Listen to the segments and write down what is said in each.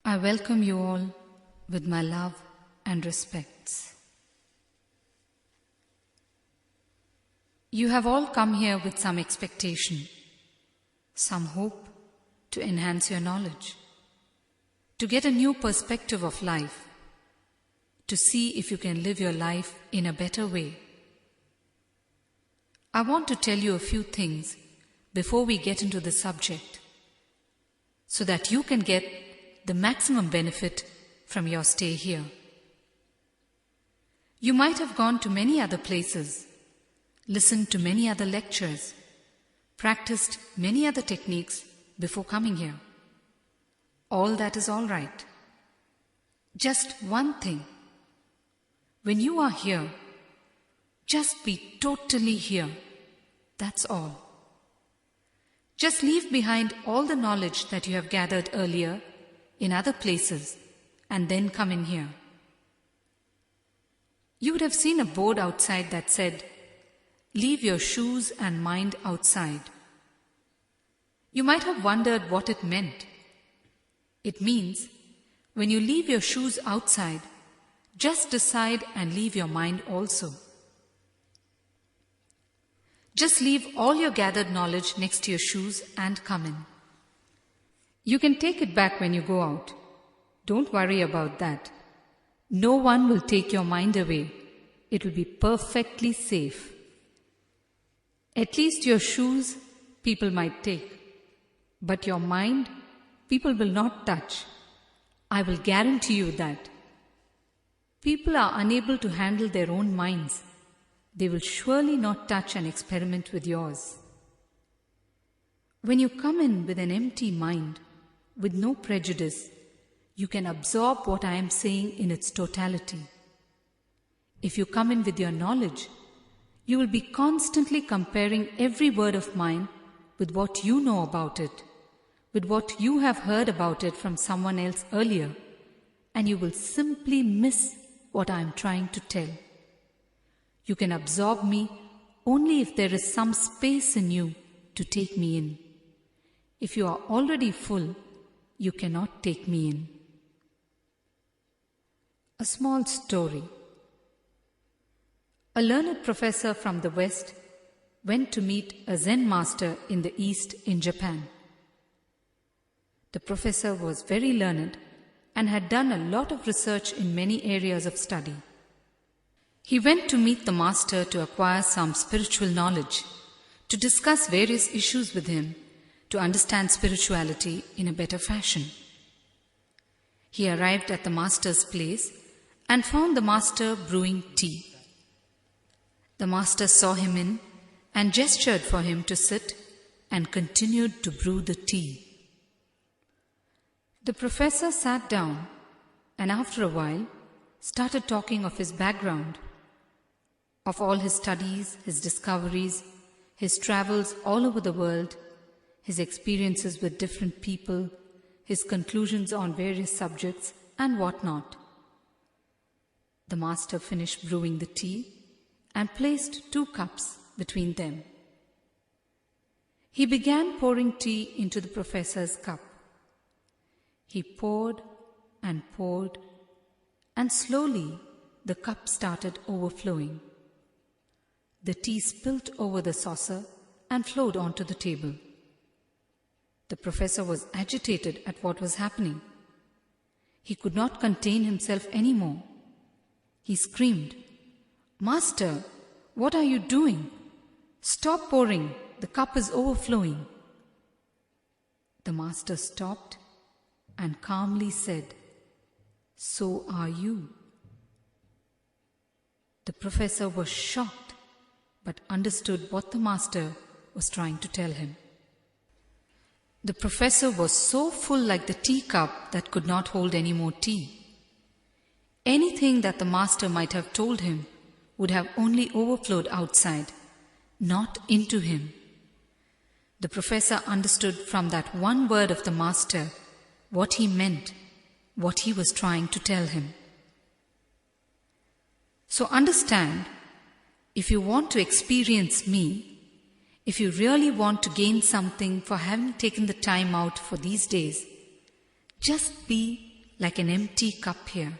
I welcome you all with my love and respects. You have all come here with some expectation, some hope to enhance your knowledge, to get a new perspective of life, to see if you can live your life in a better way. I want to tell you a few things before we get into the subject, so that you can get the maximum benefit from your stay here. You might have gone to many other places, listened to many other lectures, practiced many other techniques before coming here. All that is all right. Just one thing. When you are here, just be totally here. That's all. Just leave behind all the knowledge that you have gathered earlier in other places and then come in here. You would have seen a board outside that said, "Leave your shoes and mind outside." You might have wondered what it meant. It means, when you leave your shoes outside, just decide and leave your mind also. Just leave all your gathered knowledge next to your shoes and come in. You can take it back when you go out. Don't worry about that. No one will take your mind away. It will be perfectly safe. At least your shoes people might take, but your mind people will not touch. I will guarantee you that. People are unable to handle their own minds. They will surely not touch and experiment with yours. When you come in with an empty mind, with no prejudice, you can absorb what I am saying in its totality. If you come in with your knowledge, you will be constantly comparing every word of mine with what you know about it, with what you have heard about it from someone else earlier, and you will simply miss what I am trying to tell. You can absorb me only if there is some space in you to take me in. If you are already full, you cannot take me in. A small story. A learned professor from the West went to meet a Zen master in the East in Japan. The professor was very learned and had done a lot of research in many areas of study. He went to meet the master to acquire some spiritual knowledge, to discuss various issues with him, to understand spirituality in a better fashion. He arrived at the master's place and found the master brewing tea. The master saw him in and gestured for him to sit and continued to brew the tea. The professor sat down and after a while started talking of his background, of all his studies, his discoveries, his travels all over the world, his experiences with different people, his conclusions on various subjects, and what not. The master finished brewing the tea and placed 2 cups between them. He began pouring tea into the professor's cup. He poured, and slowly the cup started overflowing. The tea spilt over the saucer and flowed onto the table. The professor was agitated at what was happening. He could not contain himself anymore. He screamed, "Master, what are you doing? Stop pouring. The cup is overflowing." The master stopped and calmly said, "So are you." The professor was shocked, but understood what the master was trying to tell him. The professor was so full like the teacup that could not hold any more tea. Anything that the master might have told him would have only overflowed outside, not into him. The professor understood from that one word of the master what he meant, what he was trying to tell him. So understand, if you want to experience me, if you really want to gain something for having taken the time out for these days, just be like an empty cup here.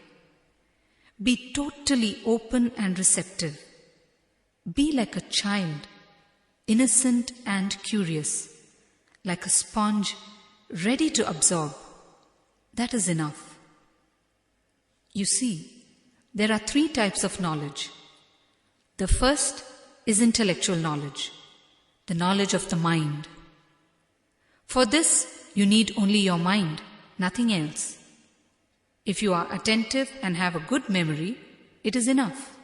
Be totally open and receptive. Be like a child, innocent and curious, like a sponge ready to absorb. That is enough. You see, there are 3 types of knowledge. The first is intellectual knowledge, the knowledge of the mind. For this, you need only your mind, nothing else. If you are attentive and have a good memory, it is enough.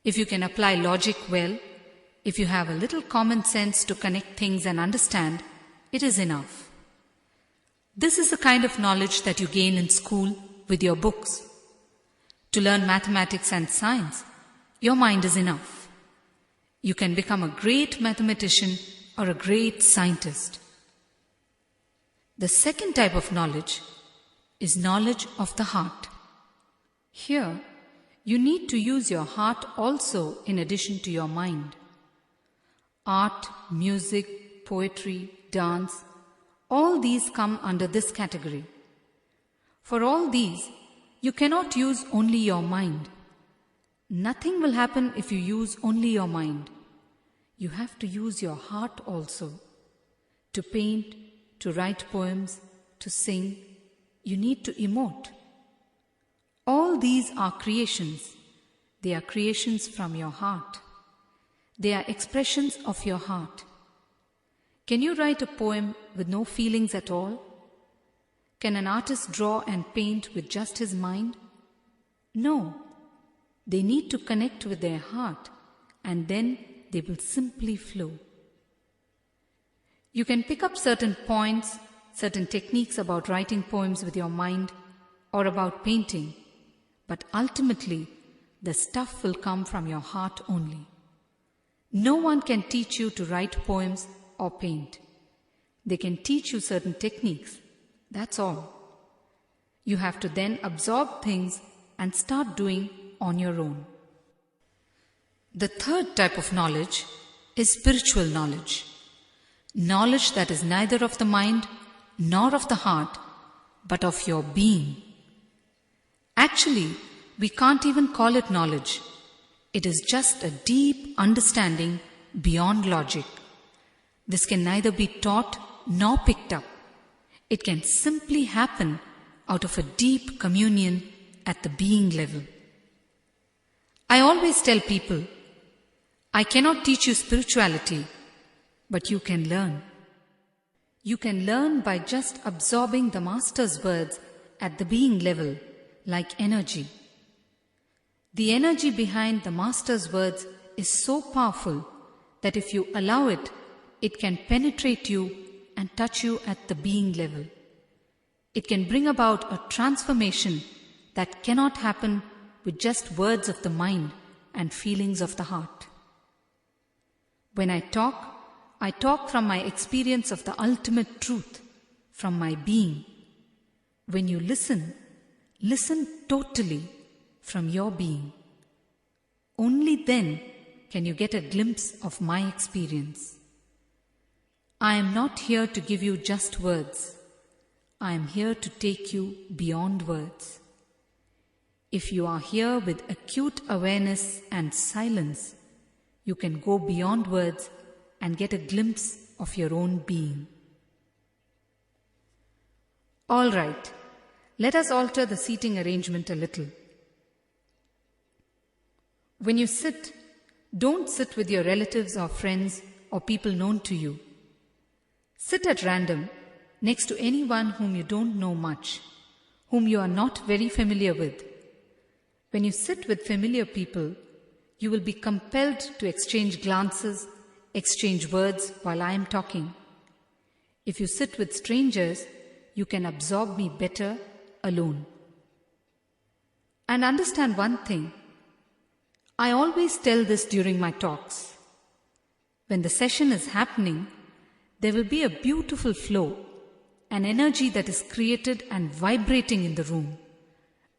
If you can apply logic well, if you have a little common sense to connect things and understand, it is enough. This is the kind of knowledge that you gain in school with your books. To learn mathematics and science, your mind is enough. You can become a great mathematician or a great scientist. The second type of knowledge is knowledge of the heart. Here, you need to use your heart also in addition to your mind. Art, music, poetry, dance, all these come under this category. For all these, you cannot use only your mind. Nothing will happen if you use only your mind. You have to use your heart also. To paint, to write poems, to sing, you need to emote. All these are creations. They are creations from your heart. They are expressions of your heart. Can you write a poem with no feelings at all? Can an artist draw and paint with just his mind? No. They need to connect with their heart, and then they will simply flow. You can pick up certain points, certain techniques about writing poems with your mind or about painting, but ultimately the stuff will come from your heart only. No one can teach you to write poems or paint. They can teach you certain techniques, that's all. You have to then absorb things and start doing on your own. The third type of knowledge is spiritual knowledge. Knowledge that is neither of the mind nor of the heart, but of your being. Actually, we can't even call it knowledge. It is just a deep understanding beyond logic. This can neither be taught nor picked up. It can simply happen out of a deep communion at the being level. I always tell people, I cannot teach you spirituality, but you can learn. You can learn by just absorbing the Master's words at the being level, like energy. The energy behind the Master's words is so powerful that if you allow it, it can penetrate you and touch you at the being level. It can bring about a transformation that cannot happen with just words of the mind and feelings of the heart. When I talk from my experience of the ultimate truth, from my being. When you listen totally from your being. Only then can you get a glimpse of my experience. I am not here to give you just words. I am here to take you beyond words. If you are here with acute awareness and silence, you can go beyond words and get a glimpse of your own being. All right, let us alter the seating arrangement a little. When you sit, don't sit with your relatives or friends or people known to you. Sit at random next to anyone whom you don't know much, whom you are not very familiar with. When you sit with familiar people, you will be compelled to exchange glances, exchange words while I am talking. If you sit with strangers, you can absorb me better alone. And understand one thing. I always tell this during my talks. When the session is happening, there will be a beautiful flow, an energy that is created and vibrating in the room,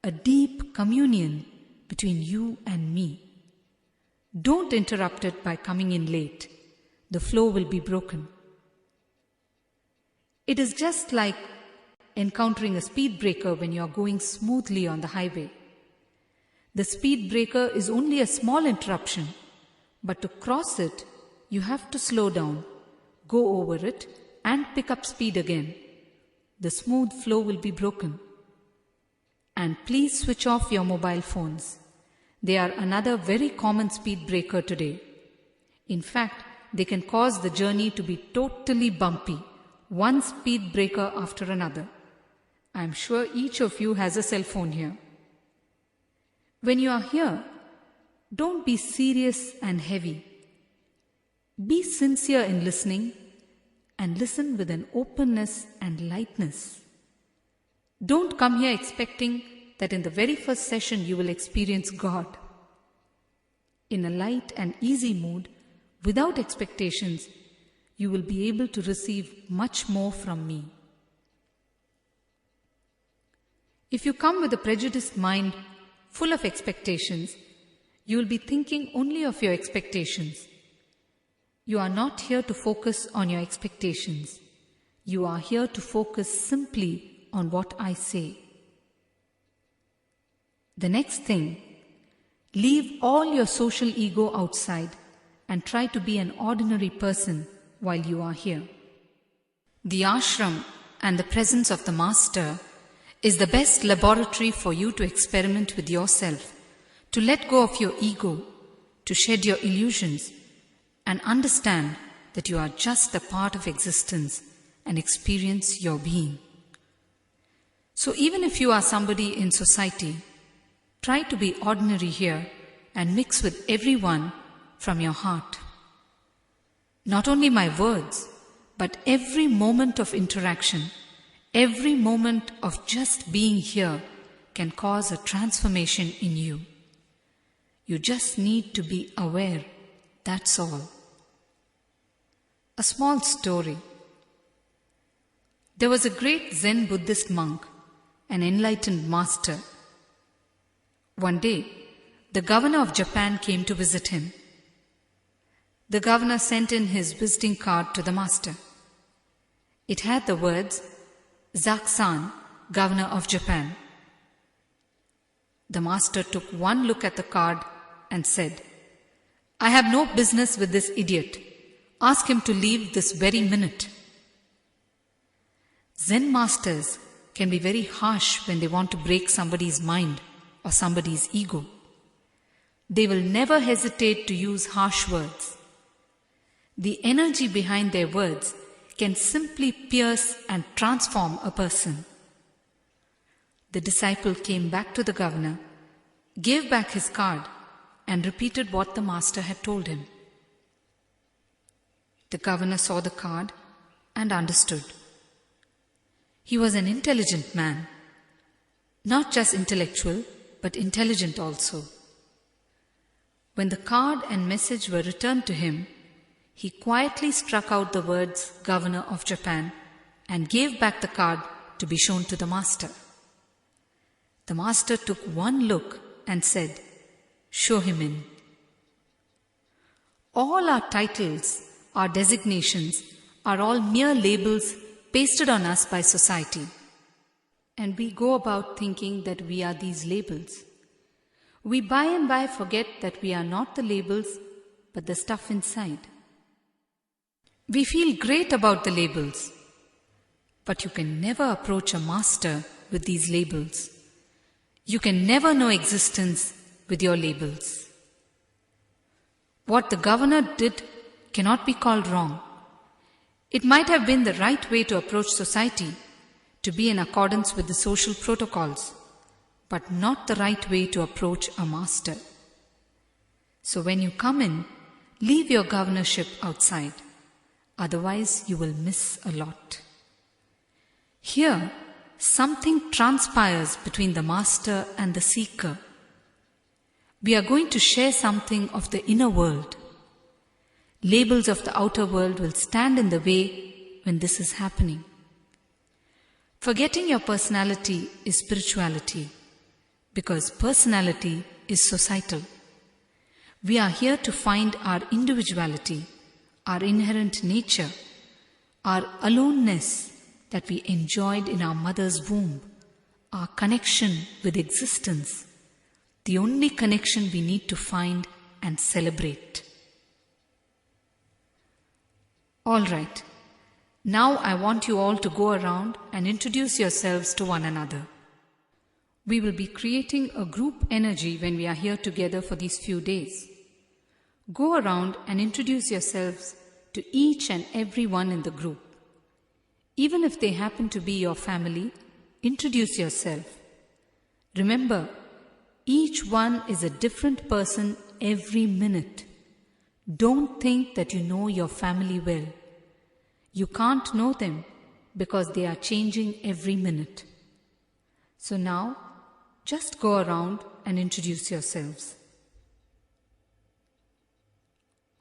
a deep communion between you and me. Don't interrupt it by coming in late. The flow will be broken. It is just like encountering a speed breaker when you are going smoothly on the highway. The speed breaker is only a small interruption, but to cross it, you have to slow down, go over it, and pick up speed again. The smooth flow will be broken. And please switch off your mobile phones. They are another very common speed breaker today. In fact, they can cause the journey to be totally bumpy, one speed breaker after another. I am sure each of you has a cell phone here. When you are here, don't be serious and heavy. Be sincere in listening and listen with an openness and lightness. Don't come here expecting that in the very first session you will experience God. In a light and easy mood, without expectations, you will be able to receive much more from me. If you come with a prejudiced mind full of expectations, you will be thinking only of your expectations. You are not here to focus on your expectations. You are here to focus simply on what I say. The next thing, leave all your social ego outside and try to be an ordinary person while you are here. The ashram and the presence of the Master is the best laboratory for you to experiment with yourself, to let go of your ego, to shed your illusions, and understand that you are just a part of existence and experience your being. So even if you are somebody in society, try to be ordinary here and mix with everyone from your heart. Not only my words, but every moment of interaction, every moment of just being here can cause a transformation in you. You just need to be aware, that's all. A small story. There was a great Zen Buddhist monk, an enlightened master. One day, the governor of Japan came to visit him. The governor sent in his visiting card to the master. It had the words, Zaksan, Governor of Japan. The master took one look at the card and said, I have no business with this idiot. Ask him to leave this very minute. Zen masters can be very harsh when they want to break somebody's mind or somebody's ego. They will never hesitate to use harsh words. The energy behind their words can simply pierce and transform a person. The disciple came back to the governor, gave back his card, and repeated what the master had told him. The governor saw the card and understood. He was an intelligent man, not just intellectual, but intelligent also. When the card and message were returned to him, he quietly struck out the words Governor of Japan and gave back the card to be shown to the master. The master took one look and said, Show him in. All our titles, our designations, are all mere labels pasted on us by society. And we go about thinking that we are these labels. We by and by forget that we are not the labels, but the stuff inside. We feel great about the labels, but you can never approach a master with these labels. You can never know existence with your labels. What the governor did cannot be called wrong. It might have been the right way to approach society, to be in accordance with the social protocols, but not the right way to approach a master. So when you come in, leave your governorship outside. Otherwise, you will miss a lot. Here, something transpires between the master and the seeker. We are going to share something of the inner world. Labels of the outer world will stand in the way when this is happening. Forgetting your personality is spirituality, because personality is societal. We are here to find our individuality, our inherent nature, our aloneness, that we enjoyed in our mother's womb, our connection with existence, the only connection we need to find and celebrate. All right, now I want you all to go around and introduce yourselves to one another. We will be creating a group energy when we are here together for these few days. Go around and introduce yourselves to each and every one in the group. Even if they happen to be your family, introduce yourself. Remember, each one is a different person every minute. Don't think that you know your family well. You can't know them because they are changing every minute. So now, just go around and introduce yourselves.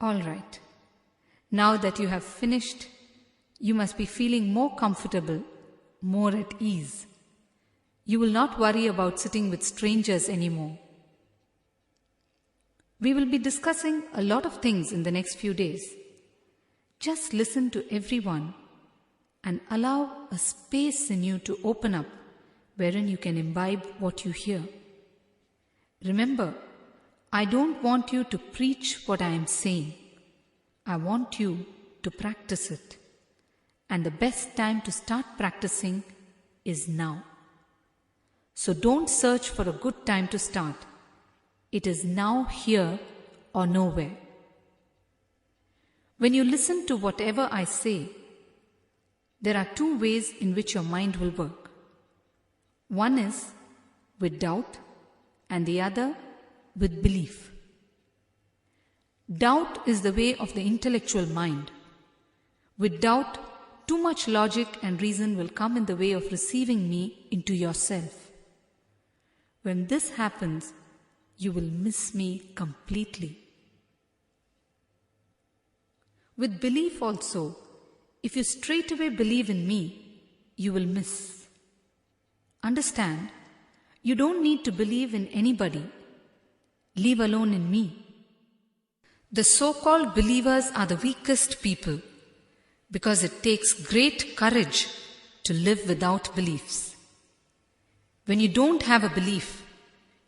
All right. Now that you have finished, you must be feeling more comfortable, more at ease. You will not worry about sitting with strangers anymore. We will be discussing a lot of things in the next few days. Just listen to everyone and allow a space in you to open up wherein you can imbibe what you hear. Remember, I don't want you to preach what I am saying. I want you to practice it. And the best time to start practicing is now. So don't search for a good time to start. It is now, here, or nowhere. When you listen to whatever I say, there are two ways in which your mind will work. One is with doubt and the other with belief. Doubt is the way of the intellectual mind. With doubt, too much logic and reason will come in the way of receiving me into yourself. When this happens, you will miss me completely. With belief also, if you straightaway believe in me, you will miss. Understand, you don't need to believe in anybody, leave alone in me. The so-called believers are the weakest people because it takes great courage to live without beliefs. When you don't have a belief,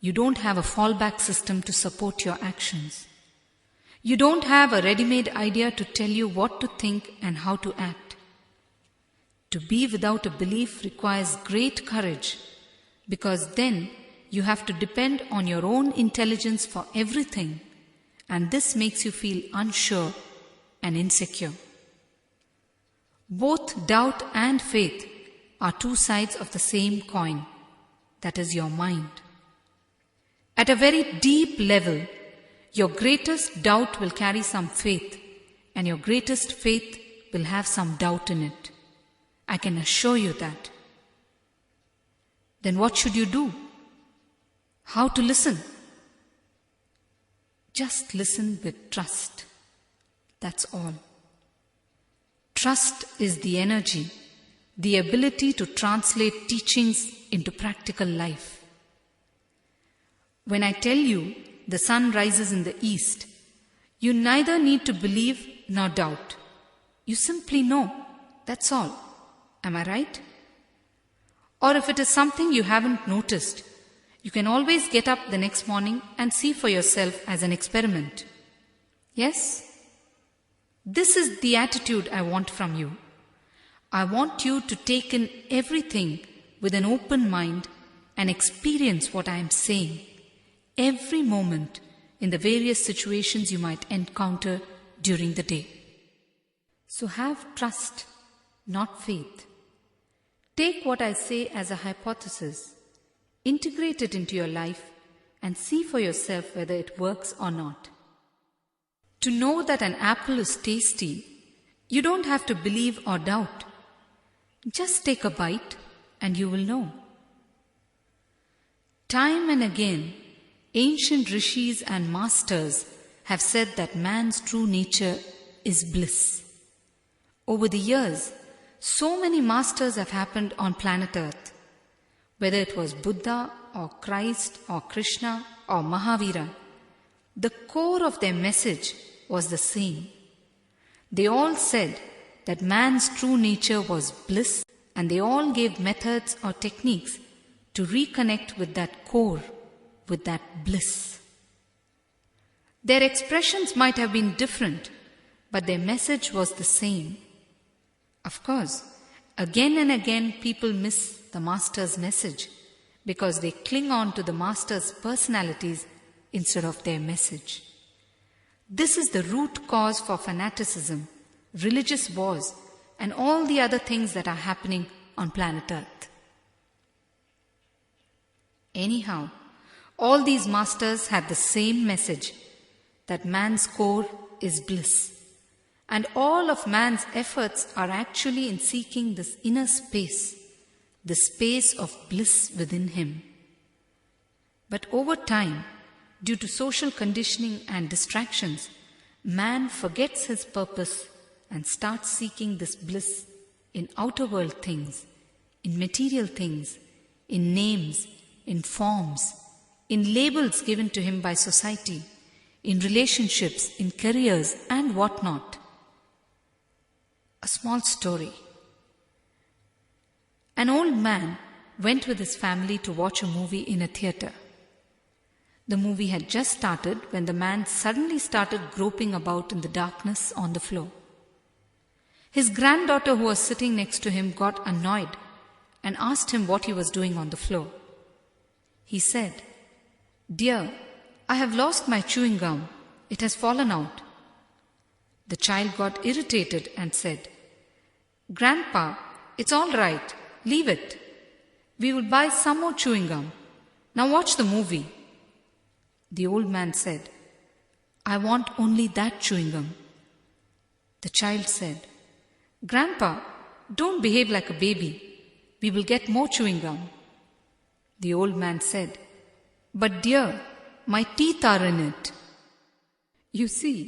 you don't have a fallback system to support your actions. You don't have a ready-made idea to tell you what to think and how to act. To be without a belief requires great courage because then you have to depend on your own intelligence for everything, and this makes you feel unsure and insecure. Both doubt and faith are two sides of the same coin, that is your mind. At a very deep level, your greatest doubt will carry some faith, and your greatest faith will have some doubt in it. I can assure you that. Then what should you do? How to listen? Just listen with trust. That's all. Trust is the energy, the ability to translate teachings into practical life. When I tell you the sun rises in the east, you neither need to believe nor doubt. You simply know. That's all. Am I right? Or if it is something you haven't noticed, you can always get up the next morning and see for yourself as an experiment. Yes? This is the attitude I want from you. I want you to take in everything with an open mind and experience what I am saying every moment in the various situations you might encounter during the day. So have trust, not faith. Take what I say as a hypothesis, integrate it into your life, and see for yourself whether it works or not. To know that an apple is tasty, you don't have to believe or doubt. Just take a bite and you will know. Time and again, ancient rishis and masters have said that man's true nature is bliss. Over the years, so many masters have happened on planet Earth. Whether it was Buddha or Christ or Krishna or Mahavira, the core of their message was the same. They all said that man's true nature was bliss and they all gave methods or techniques to reconnect with that core, with that bliss. Their expressions might have been different, but their message was the same. Of course, again and again people miss the Master's message because they cling on to the Master's personalities instead of their message. This is the root cause for fanaticism, religious wars, and all the other things that are happening on planet Earth. Anyhow, all these masters had the same message, that man's core is bliss. And all of man's efforts are actually in seeking this inner space, the space of bliss within him. But over time, due to social conditioning and distractions, man forgets his purpose and starts seeking this bliss in outer world things, in material things, in names, in forms, in labels given to him by society, in relationships, in careers, and whatnot. A small story. An old man went with his family to watch a movie in a theatre. The movie had just started when the man suddenly started groping about in the darkness on the floor. His granddaughter, who was sitting next to him, got annoyed and asked him what he was doing on the floor. He said, "Dear, I have lost my chewing gum. It has fallen out." The child got irritated and said, "Grandpa, it's all right. Leave it. We will buy some more chewing gum. Now watch the movie." The old man said, "I want only that chewing gum." The child said, "Grandpa, don't behave like a baby. We will get more chewing gum." The old man said, "But dear, my teeth are in it." You see,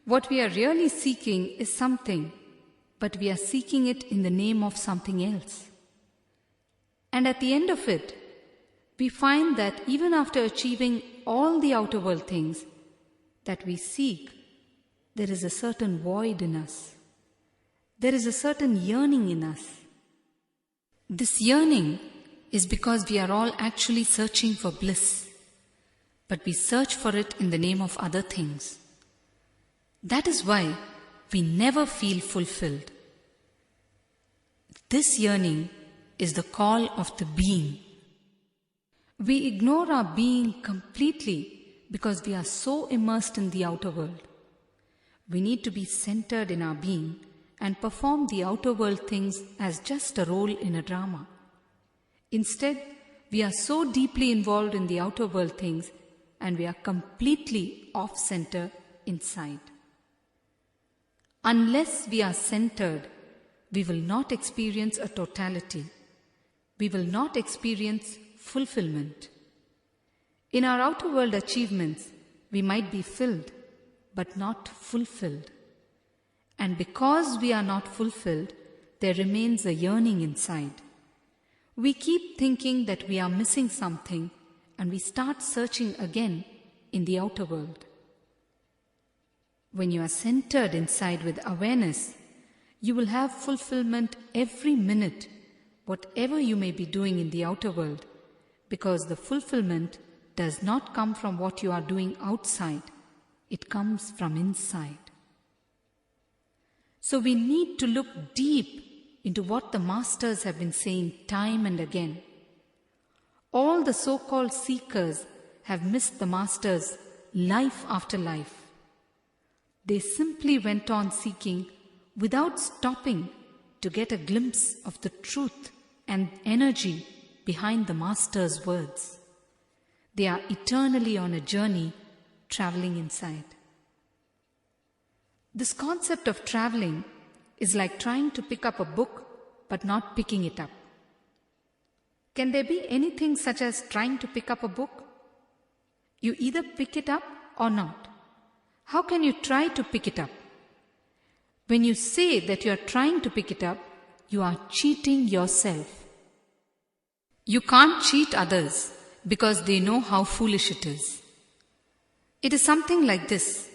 what we are really seeking is something, but we are seeking it in the name of something else. And at the end of it, we find that even after achieving all the outer world things that we seek, there is a certain void in us. There is a certain yearning in us. This yearning is because we are all actually searching for bliss, but we search for it in the name of other things. That is why we never feel fulfilled. This yearning is the call of the being. We ignore our being completely because we are so immersed in the outer world. We need to be centered in our being and perform the outer world things as just a role in a drama. Instead, we are so deeply involved in the outer world things and we are completely off-center inside. Unless we are centered, we will not experience a totality. We will not experience fulfillment. In our outer world achievements, we might be filled, but not fulfilled. And because we are not fulfilled, there remains a yearning inside. We keep thinking that we are missing something, and we start searching again in the outer world. When you are centered inside with awareness, you will have fulfillment every minute, whatever you may be doing in the outer world, because the fulfillment does not come from what you are doing outside, it comes from inside. So we need to look deep into what the masters have been saying time and again. All the so-called seekers have missed the masters life after life. They simply went on seeking without stopping to get a glimpse of the truth and energy behind the master's words. They are eternally on a journey traveling inside. This concept of traveling is like trying to pick up a book but not picking it up. Can there be anything such as trying to pick up a book? You either pick it up or not. How can you try to pick it up? When you say that you are trying to pick it up, you are cheating yourself. You can't cheat others because they know how foolish it is. It is something like this.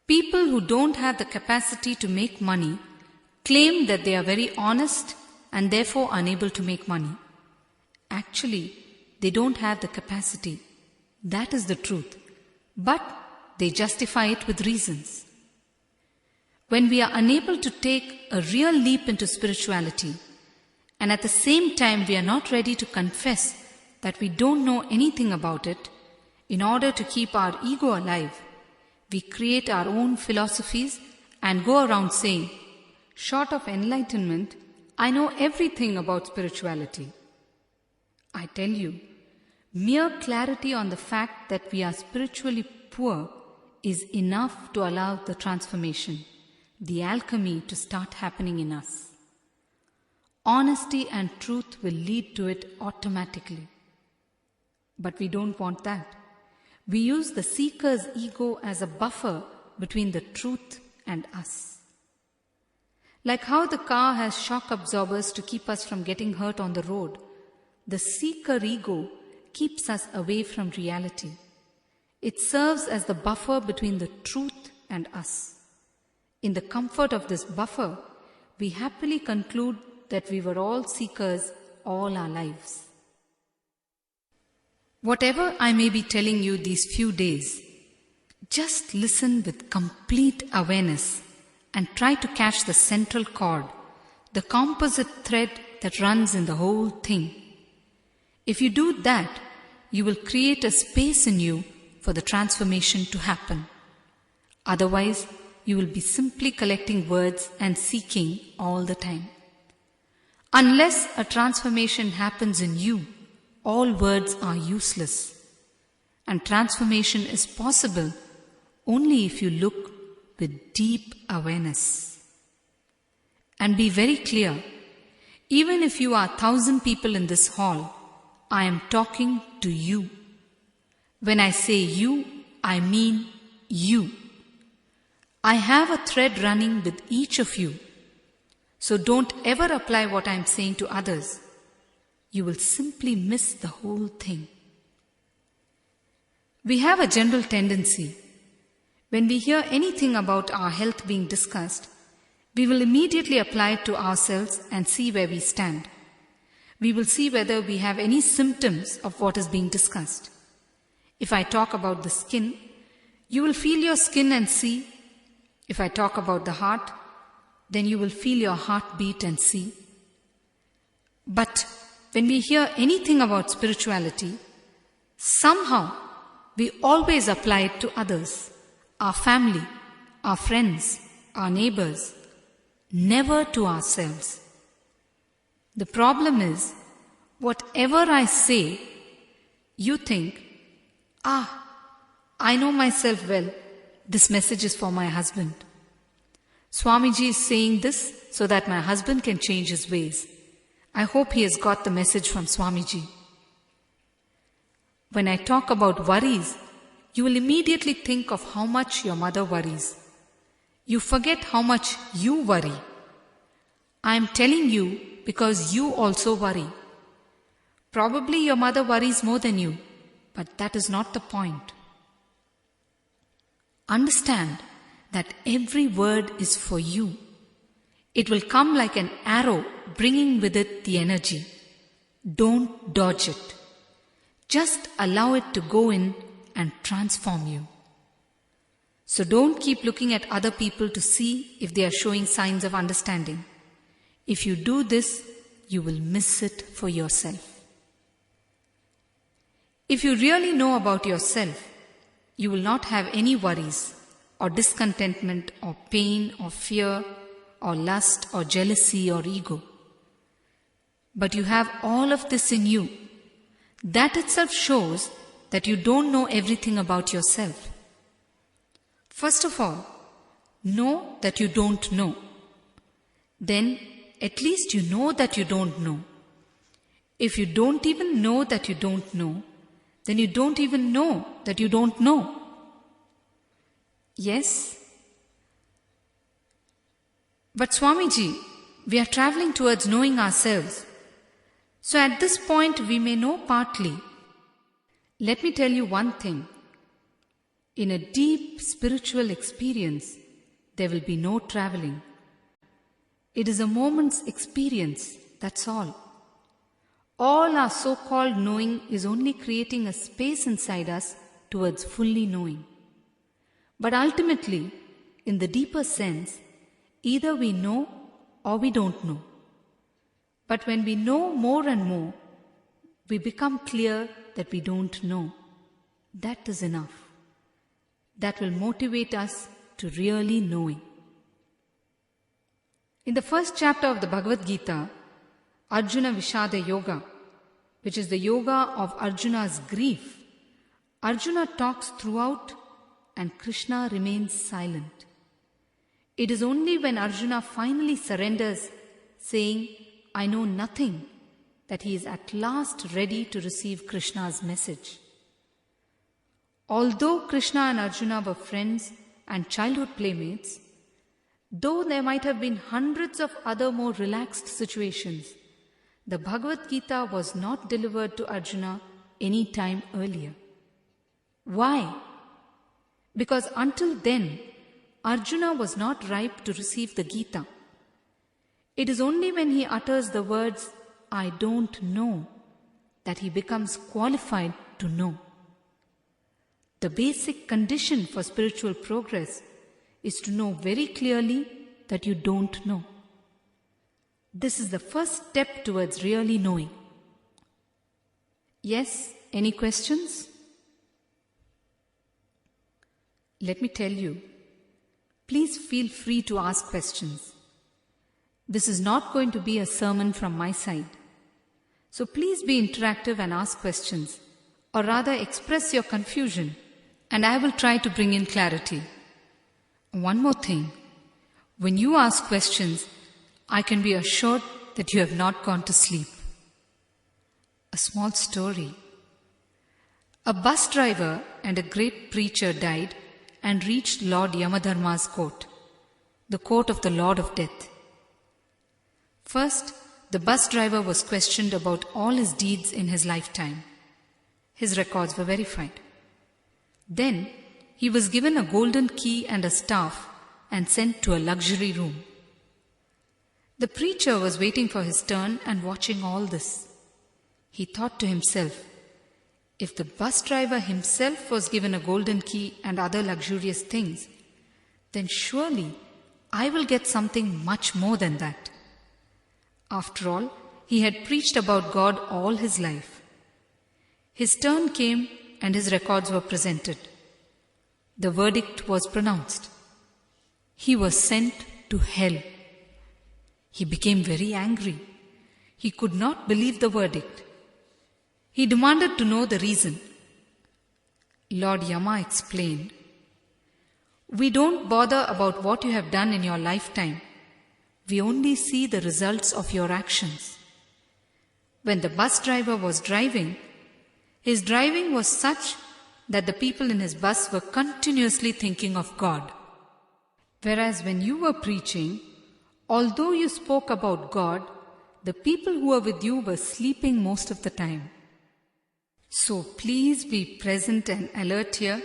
People who don't have the capacity to make money claim that they are very honest and therefore unable to make money. Actually, they don't have the capacity. That is the truth. But they justify it with reasons. When we are unable to take a real leap into spirituality, and at the same time we are not ready to confess that we don't know anything about it, in order to keep our ego alive, we create our own philosophies and go around saying, "Short of enlightenment, I know everything about spirituality." I tell you, mere clarity on the fact that we are spiritually poor is enough to allow the transformation, the alchemy to start happening in us. Honesty and truth will lead to it automatically. But we don't want that. We use the seeker's ego as a buffer between the truth and us. Like how the car has shock absorbers to keep us from getting hurt on the road, the seeker ego keeps us away from reality. It serves as the buffer between the truth and us. In the comfort of this buffer, we happily conclude that we were all seekers all our lives. Whatever I may be telling you these few days, just listen with complete awareness and try to catch the central chord, the composite thread that runs in the whole thing. If you do that, you will create a space in you for the transformation to happen. Otherwise, you will be simply collecting words and seeking all the time. Unless a transformation happens in you, all words are useless. And transformation is possible only if you look with deep awareness. And be very clear, even if you are 1,000 people in this hall, I am talking to you. When I say you, I mean you. I have a thread running with each of you. So don't ever apply what I am saying to others. You will simply miss the whole thing. We have a general tendency. When we hear anything about our health being discussed, we will immediately apply it to ourselves and see where we stand. We will see whether we have any symptoms of what is being discussed. If I talk about the skin, you will feel your skin and see. If I talk about the heart, then you will feel your heart beat and see. But when we hear anything about spirituality, somehow we always apply it to others, our family, our friends, our neighbors, never to ourselves. The problem is, whatever I say, you think, I know myself well, this message is for my husband. Swamiji is saying this so that my husband can change his ways. I hope he has got the message from Swamiji. When I talk about worries, you will immediately think of how much your mother worries. You forget how much you worry. I am telling you because you also worry. Probably your mother worries more than you, but that is not the point. Understand that every word is for you. It will come like an arrow, bringing with it the energy. Don't dodge it. Just allow it to go in and transform you. So don't keep looking at other people to see if they are showing signs of understanding. If you do this, you will miss it for yourself. If you really know about yourself, you will not have any worries or discontentment or pain or fear or lust or jealousy or ego. But you have all of this in you. That itself shows that you don't know everything about yourself. First of all, know that you don't know. Then, at least you know that you don't know. If you don't even know that you don't know, then you don't even know that you don't know. Yes? But Swamiji, we are traveling towards knowing ourselves. So at this point we may know partly. Let me tell you one thing. In a deep spiritual experience, there will be no traveling. It is a moment's experience That's all. All our so-called knowing is only creating a space inside us towards fully knowing. But ultimately, in the deeper sense, either we know or we don't know. But when we know more and more, we become clear that we don't know. That is enough. That will motivate us to really knowing. In the first chapter of the Bhagavad Gita, Arjuna Vishada Yoga, which is the yoga of Arjuna's grief, Arjuna talks throughout and Krishna remains silent. It is only when Arjuna finally surrenders, saying, "I know nothing," that he is at last ready to receive Krishna's message. Although Krishna and Arjuna were friends and childhood playmates, though there might have been hundreds of other more relaxed situations, the Bhagavad Gita was not delivered to Arjuna any time earlier. Why? Because until then, Arjuna was not ripe to receive the Gita. It is only when he utters the words, "I don't know," that he becomes qualified to know. The basic condition for spiritual progress is to know very clearly that you don't know. This is the first step towards really knowing. Yes, any questions? Let me tell you, please feel free to ask questions. This is not going to be a sermon from my side. So please be interactive and ask questions, or rather express your confusion, and I will try to bring in clarity. One more thing, when you ask questions, I can be assured that you have not gone to sleep. A small story. A bus driver and a great preacher died and reached Lord Yamadharma's court, the court of the Lord of Death. First, the bus driver was questioned about all his deeds in his lifetime. His records were verified. Then, he was given a golden key and a staff and sent to a luxury room. The preacher was waiting for his turn and watching all this. He thought to himself, if the bus driver himself was given a golden key and other luxurious things, then surely I will get something much more than that. After all, he had preached about God all his life. His turn came and his records were presented. The verdict was pronounced. He was sent to hell. He became very angry. He could not believe the verdict. He demanded to know the reason. Lord Yama explained, "We don't bother about what you have done in your lifetime. We only see the results of your actions." When the bus driver was driving, his driving was such that the people in his bus were continuously thinking of God. Whereas when you were preaching, although you spoke about God, the people who were with you were sleeping most of the time. So please be present and alert here,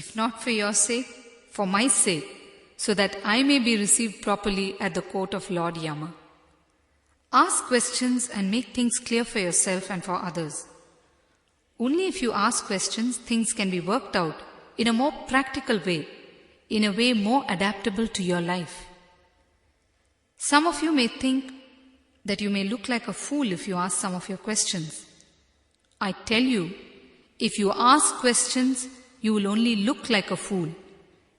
if not for your sake, for my sake, so that I may be received properly at the court of Lord Yama. Ask questions and make things clear for yourself and for others. Only if you ask questions, things can be worked out in a more practical way, in a way more adaptable to your life. Some of you may think that you may look like a fool if you ask some of your questions. I tell you, if you ask questions, you will only look like a fool.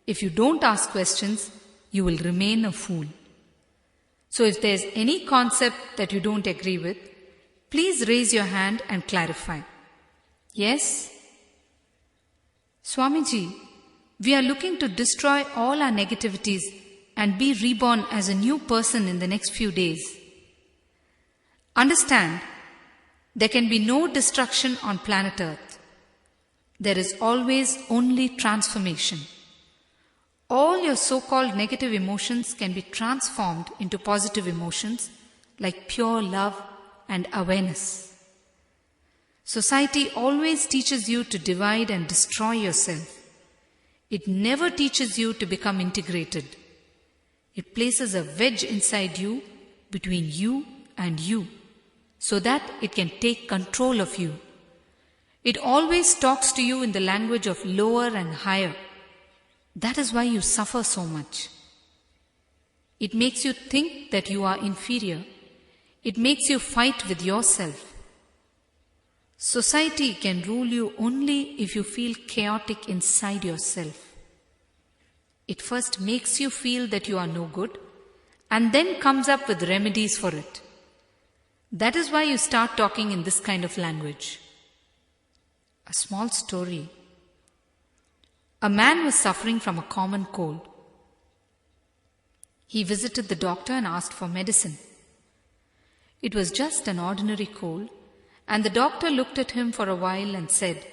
If you don't ask questions, you will remain a fool. So if there is any concept that you don't agree with, please raise your hand and clarify. Yes? Swamiji, we are looking to destroy all our negativities and be reborn as a new person in the next few days. Understand, there can be no destruction on planet Earth. There is always only transformation. All your so-called negative emotions can be transformed into positive emotions like pure love and awareness. Society always teaches you to divide and destroy yourself. It never teaches you to become integrated. It places a wedge inside you between you and you. so that it can take control of you. It always talks to you in the language of lower and higher. That is why you suffer so much. It makes you think that you are inferior. It makes you fight with yourself. Society can rule you only if you feel chaotic inside yourself. It first makes you feel that you are no good and then comes up with remedies for it. That is why you start talking in this kind of language. A small story. A man was suffering from a common cold. He visited the doctor and asked for medicine. It was just an ordinary cold, and the doctor looked at him for a while and said,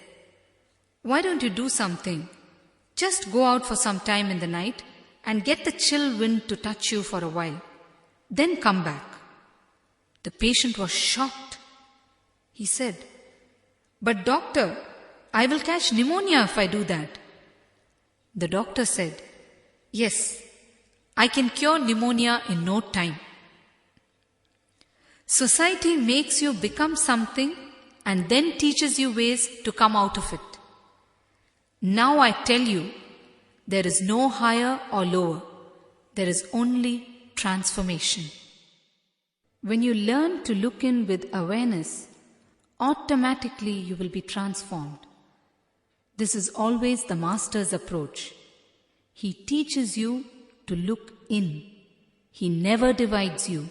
"Why don't you do something? Just go out for some time in the night and get the chill wind to touch you for a while. Then come back." The patient was shocked. He said, "But doctor, I will catch pneumonia if I do that." The doctor said, "Yes, I can cure pneumonia in no time." Society makes you become something and then teaches you ways to come out of it. Now I tell you, there is no higher or lower. There is only transformation. When you learn to look in with awareness, automatically you will be transformed. This is always the Master's approach. He teaches you to look in. He never divides you.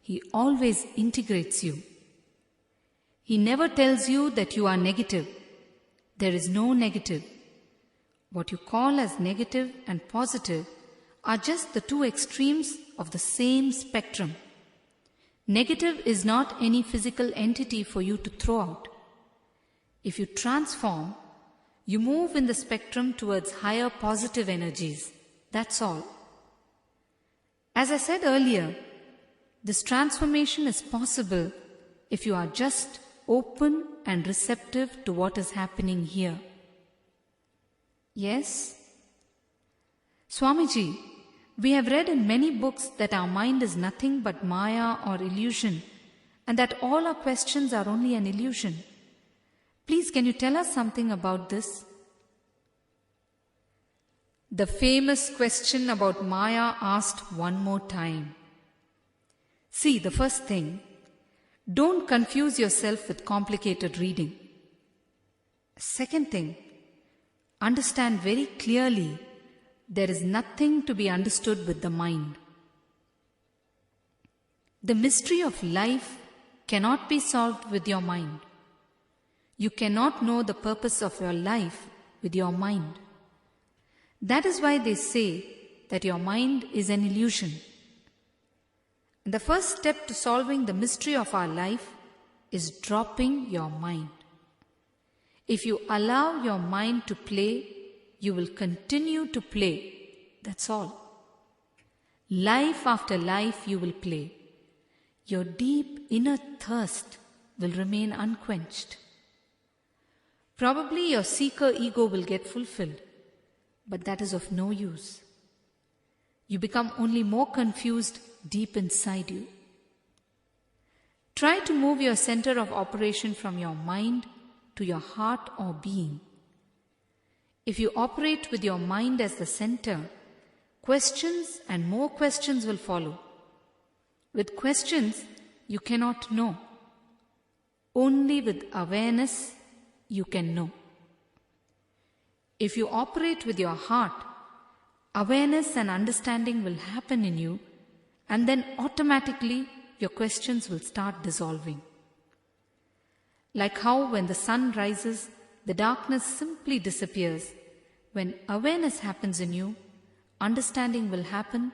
He always integrates you. He never tells you that you are negative. There is no negative. What you call as negative and positive are just the two extremes of the same spectrum. Negative is not any physical entity for you to throw out. If you transform, you move in the spectrum towards higher positive energies. That's all. As I said earlier, this transformation is possible if you are just open and receptive to what is happening here. Yes? Swamiji, we have read in many books that our mind is nothing but Maya or illusion, and that all our questions are only an illusion. Please, can you tell us something about this? The famous question about Maya asked one more time. See, the first thing, don't confuse yourself with complicated reading. Second thing, understand very clearly there is nothing to be understood with the mind. The mystery of life cannot be solved with your mind. You cannot know the purpose of your life with your mind. That is why they say that your mind is an illusion. And the first step to solving the mystery of our life is dropping your mind. If you allow your mind to play, you will continue to play. That's all. Life after life you will play. Your deep inner thirst will remain unquenched. Probably your seeker ego will get fulfilled, but that is of no use. You become only more confused deep inside you. Try to move your center of operation from your mind to your heart or being. If you operate with your mind as the center, questions and more questions will follow. With questions, you cannot know. Only with awareness, you can know. If you operate with your heart, awareness and understanding will happen in you, and then automatically your questions will start dissolving. Like how when the sun rises, the darkness simply disappears. When awareness happens in you, understanding will happen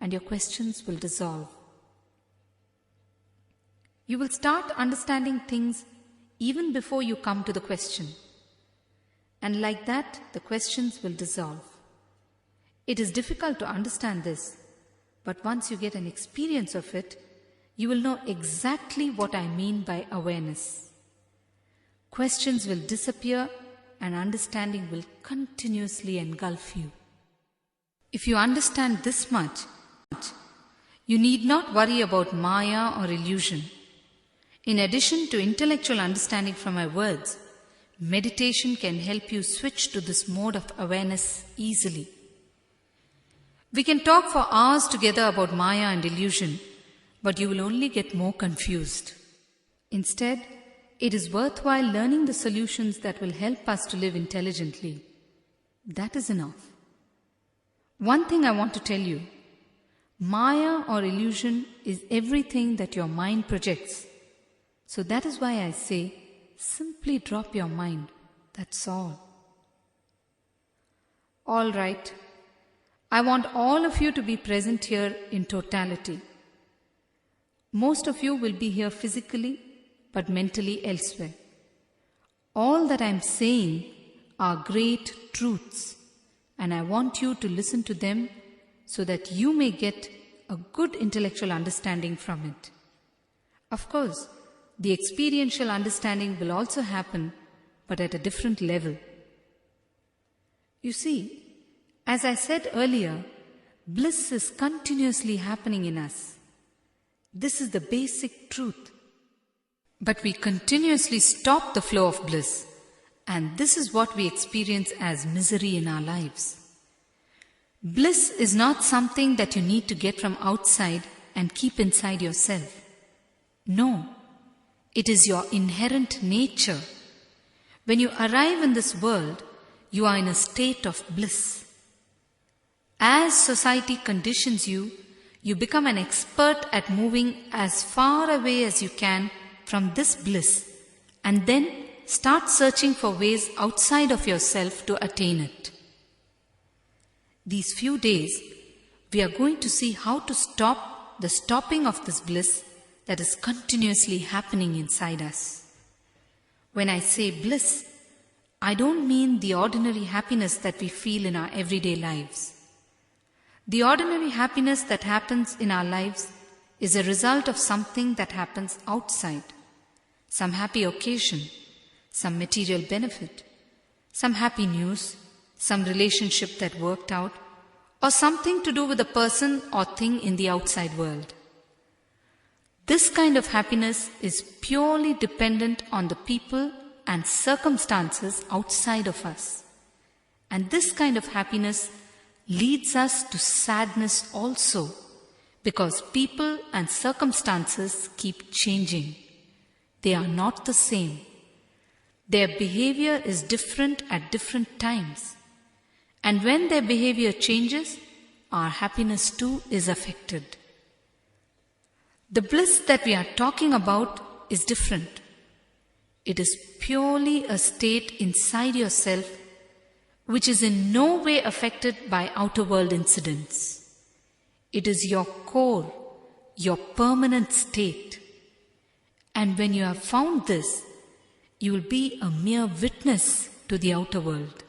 and your questions will dissolve. You will start understanding things even before you come to the question. And like that, the questions will dissolve. It is difficult to understand this, but once you get an experience of it, you will know exactly what I mean by awareness. Questions will disappear and understanding will continuously engulf you. If you understand this much, you need not worry about Maya or illusion. In addition to intellectual understanding from my words, meditation can help you switch to this mode of awareness easily. We can talk for hours together about Maya and illusion, but you will only get more confused. Instead, it is worthwhile learning the solutions that will help us to live intelligently. That is enough. One thing I want to tell you, Maya or illusion is everything that your mind projects. So that is why I say, simply drop your mind. That's all. All right. I want all of you to be present here in totality. Most of you will be here physically, but mentally elsewhere. All that I am saying are great truths, and I want you to listen to them so that you may get a good intellectual understanding from it. Of course, the experiential understanding will also happen, but at a different level. You see, as I said earlier, bliss is continuously happening in us. This is the basic truth. But we continuously stop the flow of bliss, and this is what we experience as misery in our lives. Bliss is not something that you need to get from outside and keep inside yourself. No, it is your inherent nature. When you arrive in this world, you are in a state of bliss. As society conditions you, you become an expert at moving as far away as you can from this bliss, and then start searching for ways outside of yourself to attain it. These few days, we are going to see how to stop the stopping of this bliss that is continuously happening inside us. When I say bliss, I don't mean the ordinary happiness that we feel in our everyday lives. The ordinary happiness that happens in our lives is a result of something that happens outside. Some happy occasion, some material benefit, some happy news, some relationship that worked out, or something to do with a person or thing in the outside world. This kind of happiness is purely dependent on the people and circumstances outside of us. And this kind of happiness leads us to sadness also, because people and circumstances keep changing. They are not the same. Their behavior is different at different times. And when their behavior changes, our happiness too is affected. The bliss that we are talking about is different. It is purely a state inside yourself which is in no way affected by outer world incidents. It is your core, your permanent state. And when you have found this, you will be a mere witness to the outer world.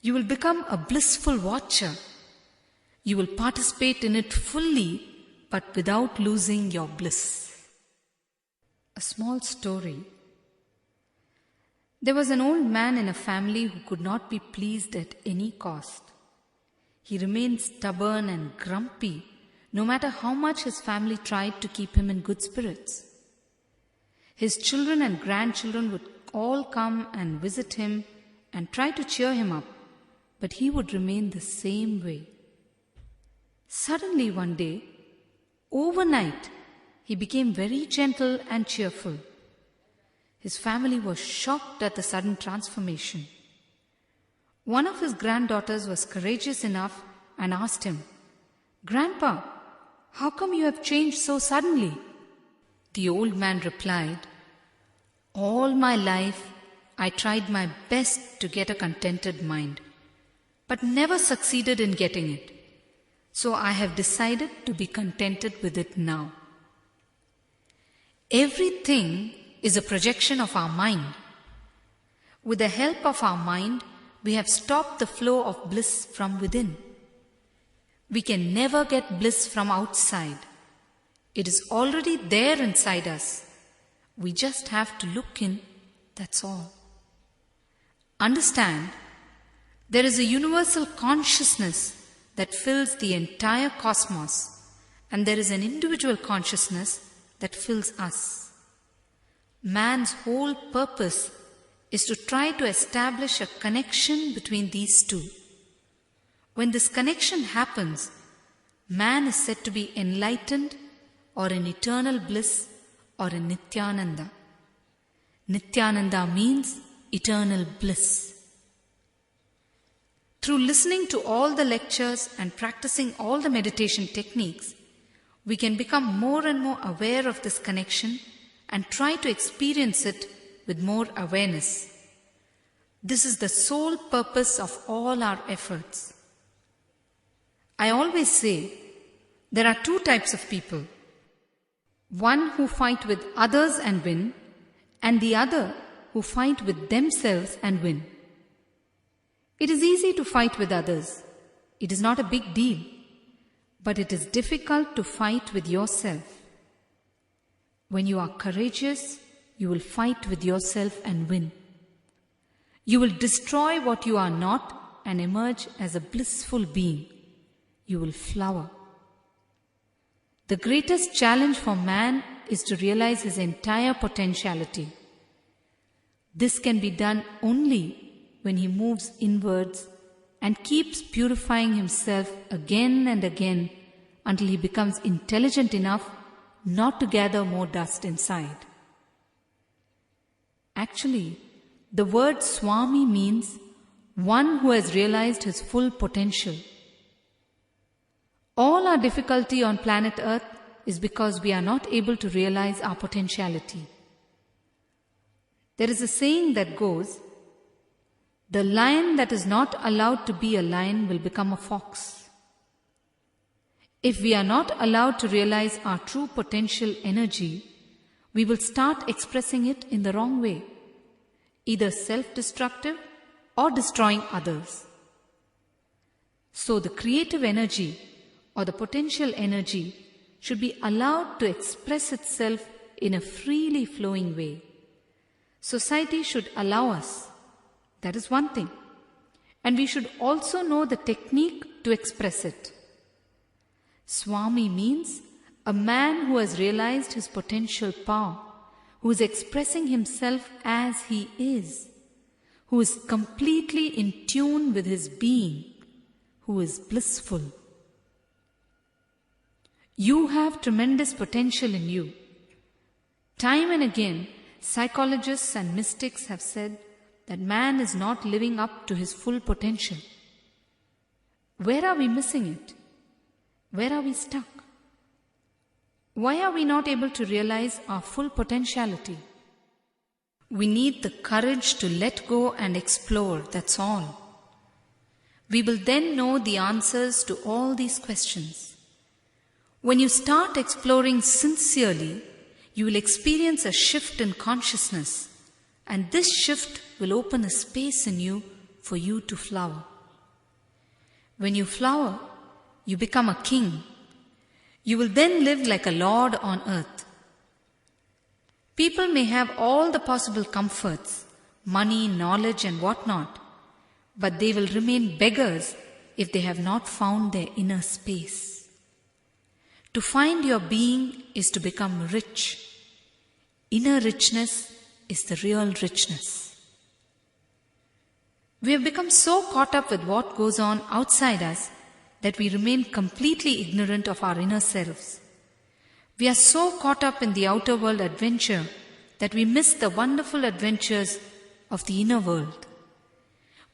You will become a blissful watcher. You will participate in it fully, but without losing your bliss. A small story. There was an old man in a family who could not be pleased at any cost. He remained stubborn and grumpy, no matter how much his family tried to keep him in good spirits. His children and grandchildren would all come and visit him and try to cheer him up, but he would remain the same way. Suddenly one day, overnight, he became very gentle and cheerful. His family was shocked at the sudden transformation. One of his granddaughters was courageous enough and asked him, "Grandpa, how come you have changed so suddenly?" The old man replied, "All my life I tried my best to get a contented mind, but never succeeded in getting it. So I have decided to be contented with it now." Everything is a projection of our mind. With the help of our mind, we have stopped the flow of bliss from within. We can never get bliss from outside. It is already there inside us. We just have to look in, that's all. Understand, there is a universal consciousness that fills the entire cosmos, and there is an individual consciousness that fills us. Man's whole purpose is to try to establish a connection between these two. When this connection happens, man is said to be enlightened or in eternal bliss or in Nithyananda. Nithyananda means eternal bliss. Through listening to all the lectures and practicing all the meditation techniques, we can become more and more aware of this connection and try to experience it with more awareness. This is the sole purpose of all our efforts. I always say there are two types of people. One who fight with others and win, and the other who fight with themselves and win. It is easy to fight with others. It is not a big deal. But it is difficult to fight with yourself. When you are courageous, you will fight with yourself and win. You will destroy what you are not and emerge as a blissful being. You will flower. The greatest challenge for man is to realize his entire potentiality. This can be done only when he moves inwards and keeps purifying himself again and again until he becomes intelligent enough not to gather more dust inside. Actually, the word Swami means one who has realized his full potential. All our difficulty on planet Earth is because we are not able to realize our potentiality. There is a saying that goes, "The lion that is not allowed to be a lion will become a fox." If we are not allowed to realize our true potential energy, we will start expressing it in the wrong way, either self-destructive or destroying others. So the creative energy or the potential energy should be allowed to express itself in a freely flowing way. Society should allow us. That is one thing. And we should also know the technique to express it. Swami means a man who has realized his potential power, who is expressing himself as he is, who is completely in tune with his being, who is blissful. You have tremendous potential in you. Time and again, psychologists and mystics have said that man is not living up to his full potential. Where are we missing it? Where are we stuck? Why are we not able to realize our full potentiality? We need the courage to let go and explore, that's all. We will then know the answers to all these questions. When you start exploring sincerely, you will experience a shift in consciousness, and this shift will open a space in you for you to flower. When you flower, you become a king. You will then live like a lord on earth. People may have all the possible comforts, money, knowledge, and whatnot, but they will remain beggars if they have not found their inner space. To find your being is to become rich. Inner richness is the real richness. We have become so caught up with what goes on outside us that we remain completely ignorant of our inner selves. We are so caught up in the outer world adventure that we miss the wonderful adventures of the inner world.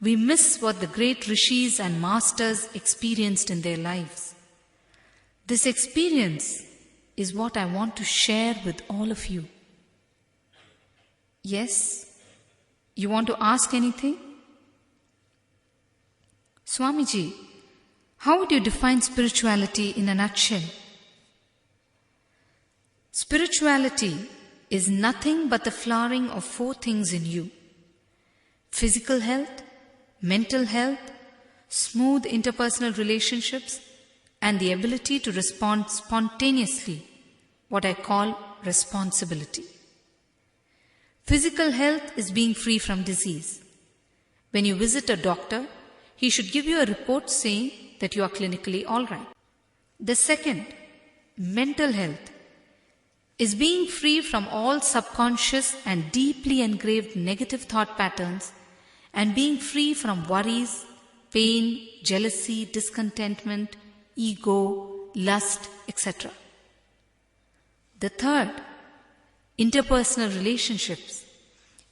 We miss what the great rishis and masters experienced in their lives. This experience is what I want to share with all of you. Yes? You want to ask anything? Swamiji, how would you define spirituality in a nutshell? Spirituality is nothing but the flowering of 4 things in you: physical health, mental health, smooth interpersonal relationships, and the ability to respond spontaneously, what I call responsibility. Physical health is being free from disease. When you visit a doctor, he should give you a report saying that you are clinically all right. The second, mental health. is being free from all subconscious and deeply engraved negative thought patterns and being free from worries, pain, jealousy, discontentment, ego, lust, etc. The third, interpersonal relationships,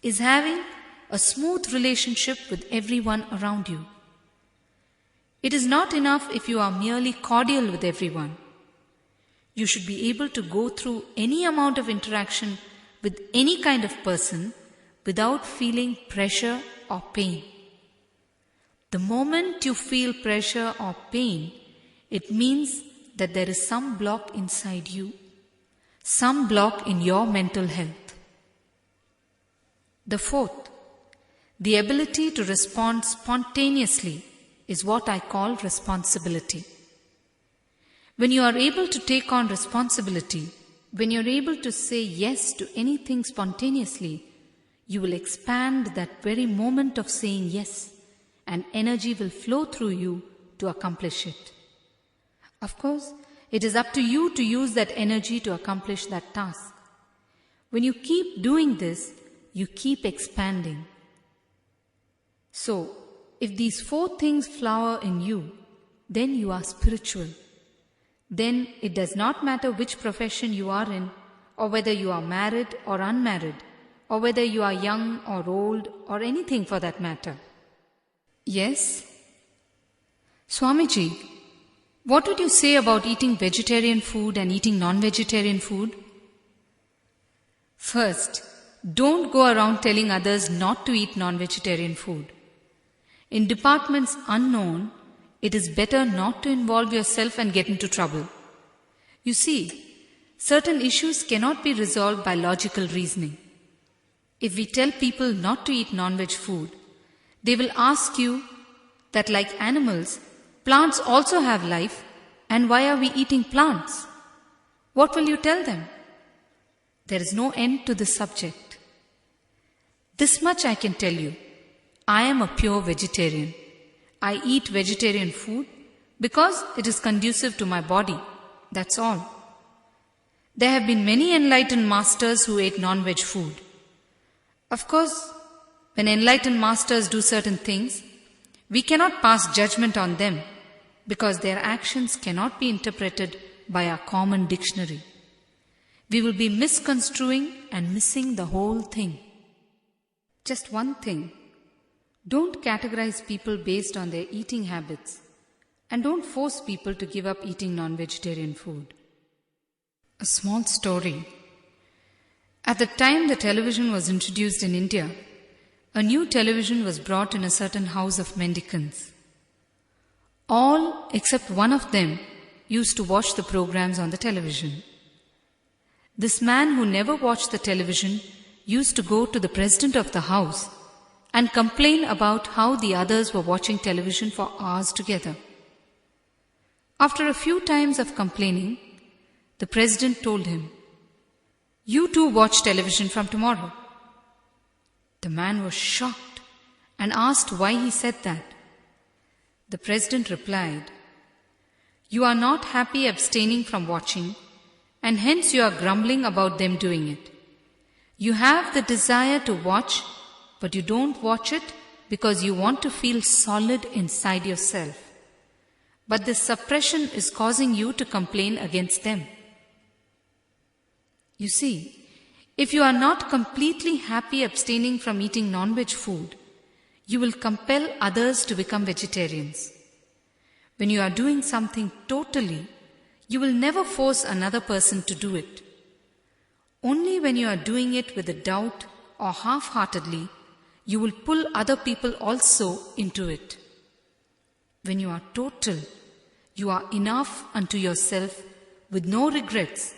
is having a smooth relationship with everyone around you. It is not enough if you are merely cordial with everyone. You should be able to go through any amount of interaction with any kind of person without feeling pressure or pain. The moment you feel pressure or pain, it means that there is some block inside you, some block in your mental health. The fourth, the ability to respond spontaneously is what I call responsibility. When you are able to take on responsibility, when you are able to say yes to anything spontaneously, you will expand that very moment of saying yes, and energy will flow through you to accomplish it. Of course, it is up to you to use that energy to accomplish that task. When you keep doing this, you keep expanding. So, if these four things flower in you, then you are spiritual. Then it does not matter which profession you are in, or whether you are married or unmarried, or whether you are young or old, or anything for that matter. Yes? Swamiji, what would you say about eating vegetarian food and eating non-vegetarian food? First, don't go around telling others not to eat non-vegetarian food. In departments unknown, it is better not to involve yourself and get into trouble. You see, certain issues cannot be resolved by logical reasoning. If we tell people not to eat non-veg food, they will ask you that like animals, plants also have life, and why are we eating plants? What will you tell them? There is no end to this subject. This much I can tell you. I am a pure vegetarian. I eat vegetarian food because it is conducive to my body. That's all. There have been many enlightened masters who ate non-veg food. Of course, when enlightened masters do certain things, we cannot pass judgment on them because their actions cannot be interpreted by our common dictionary. We will be misconstruing and missing the whole thing. Just one thing. Don't categorize people based on their eating habits, and don't force people to give up eating non-vegetarian food. A small story. At the time the television was introduced in India, a new television was brought in a certain house of mendicants. All except one of them used to watch the programs on the television. This man who never watched the television used to go to the president of the house and complain about how the others were watching television for hours together. After a few times of complaining, the president told him, "You too watch television from tomorrow." The man was shocked and asked why he said that. The president replied, "You are not happy abstaining from watching, and hence you are grumbling about them doing it. You have the desire to watch, but you don't watch it because you want to feel solid inside yourself. But this suppression is causing you to complain against them." You see, if you are not completely happy abstaining from eating non-veg food, you will compel others to become vegetarians. When you are doing something totally, you will never force another person to do it. Only when you are doing it with a doubt or half-heartedly, you will pull other people also into it. When you are total, you are enough unto yourself with no regrets,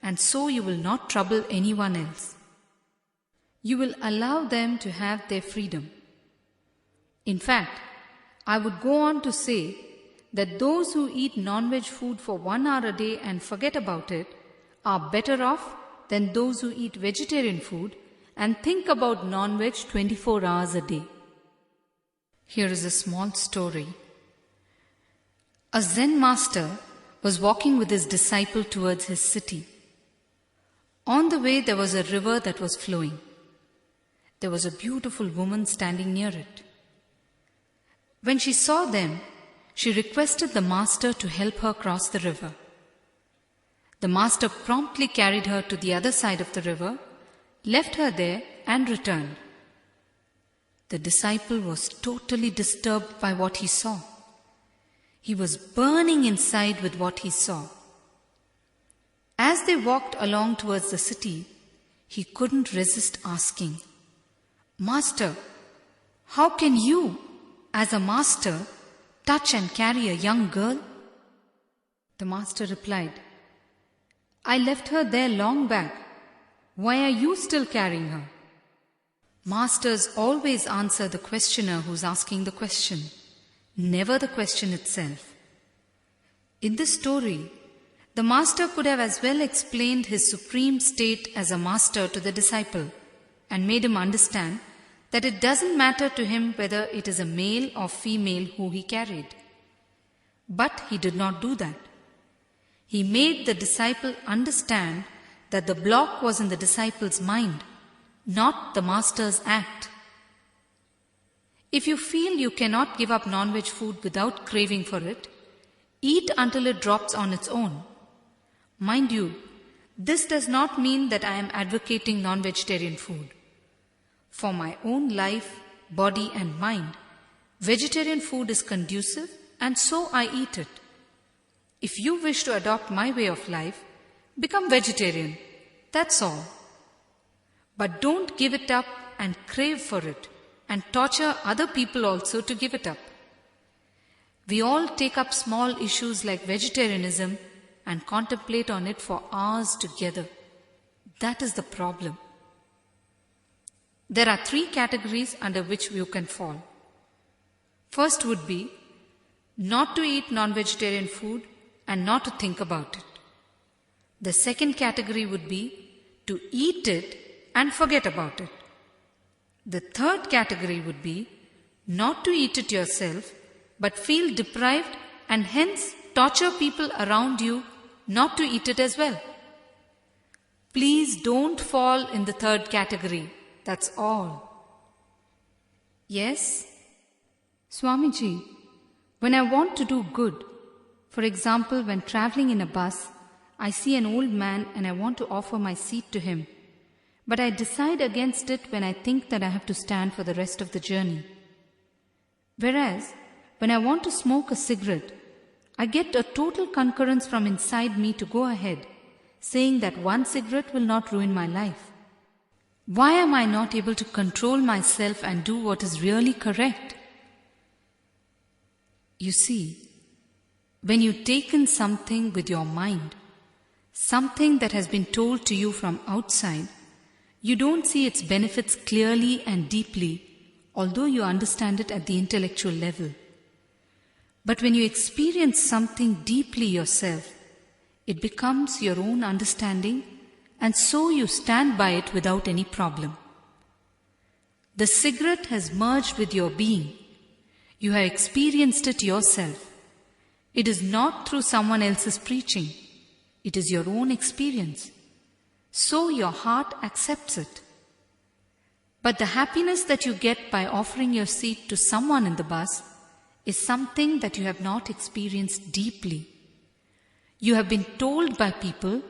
and so you will not trouble anyone else. You will allow them to have their freedom. In fact, I would go on to say that those who eat non-veg food for 1 hour a day and forget about it are better off than those who eat vegetarian food and think about non-veg 24 hours a day. Here is a small story. A Zen master was walking with his disciple towards his city. On the way, there was a river that was flowing. There was a beautiful woman standing near it. When she saw them, she requested the master to help her cross the river. The master promptly carried her to the other side of the river, left her there, and returned. The disciple was totally disturbed by what he saw. He was burning inside with what he saw. As they walked along towards the city, he couldn't resist asking, "Master, how can you, as a master, touch and carry a young girl?" The master replied, "I left her there long back. Why are you still carrying her?" Masters always answer the questioner who's asking the question, never the question itself. In this story, the master could have as well explained his supreme state as a master to the disciple and made him understand that it doesn't matter to him whether it is a male or female who he carried. But he did not do that. He made the disciple understand that the block was in the disciple's mind, not the master's act. If you feel you cannot give up non-veg food without craving for it, eat until it drops on its own. Mind you, this does not mean that I am advocating non-vegetarian food. For my own life, body and mind, vegetarian food is conducive and so I eat it. If you wish to adopt my way of life, become vegetarian. That's all. But don't give it up and crave for it and torture other people also to give it up. We all take up small issues like vegetarianism and contemplate on it for hours together. That is the problem. There are 3 categories under which you can fall. First would be not to eat non-vegetarian food and not to think about it. The second category would be to eat it and forget about it. The third category would be not to eat it yourself, but feel deprived and hence torture people around you not to eat it as well. Please don't fall in the third category. That's all. Yes, Swamiji, when I want to do good, for example, when traveling in a bus, I see an old man and I want to offer my seat to him. But I decide against it when I think that I have to stand for the rest of the journey. Whereas, when I want to smoke a cigarette, I get a total concurrence from inside me to go ahead, saying that one cigarette will not ruin my life. Why am I not able to control myself and do what is really correct? You see, when you take in something with your mind, something that has been told to you from outside, you don't see its benefits clearly and deeply, although you understand it at the intellectual level. But when you experience something deeply yourself, it becomes your own understanding, and so you stand by it without any problem. The cigarette has merged with your being. You have experienced it yourself. It is not through someone else's preaching. It is your own experience. So your heart accepts it. But the happiness that you get by offering your seat to someone in the bus is something that you have not experienced deeply. You have been told by people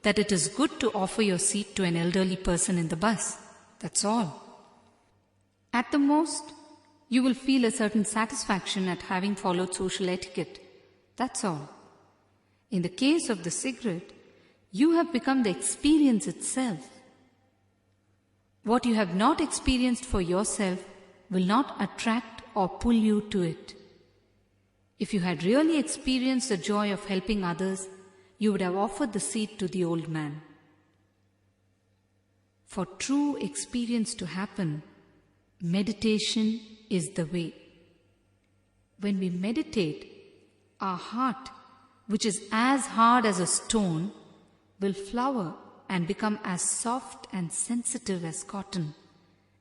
that it is good to offer your seat to an elderly person in the bus. That's all. At the most, you will feel a certain satisfaction at having followed social etiquette. That's all. In the case of the cigarette, you have become the experience itself. What you have not experienced for yourself will not attract or pull you to it. If you had really experienced the joy of helping others, you would have offered the seat to the old man. For true experience to happen, meditation is the way. When we meditate, our heart, which is as hard as a stone, will flower and become as soft and sensitive as cotton,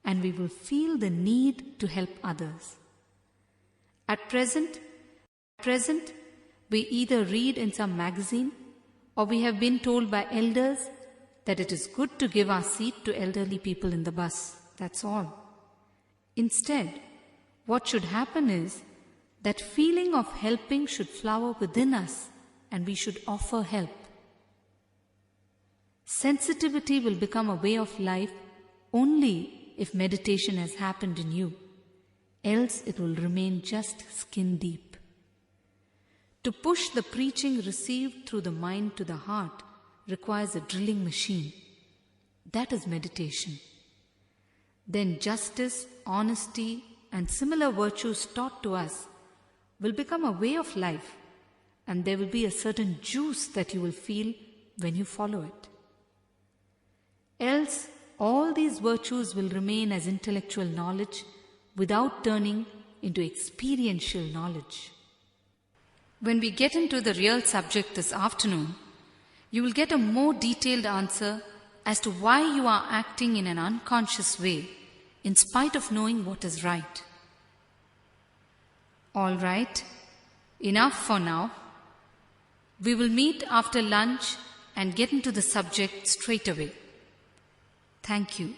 and we will feel the need to help others. At present, we either read in some magazine or we have been told by elders that it is good to give our seat to elderly people in the bus. That's all. Instead, what should happen is that feeling of helping should flower within us and we should offer help. Sensitivity will become a way of life only if meditation has happened in you. Else it will remain just skin deep. To push the preaching received through the mind to the heart requires a drilling machine. That is meditation. Then justice, honesty, and similar virtues taught to us will become a way of life, and there will be a certain juice that you will feel when you follow it. Else, all these virtues will remain as intellectual knowledge without turning into experiential knowledge. When we get into the real subject this afternoon, you will get a more detailed answer as to why you are acting in an unconscious way in spite of knowing what is right. All right, enough for now. We will meet after lunch and get into the subject straight away. Thank you.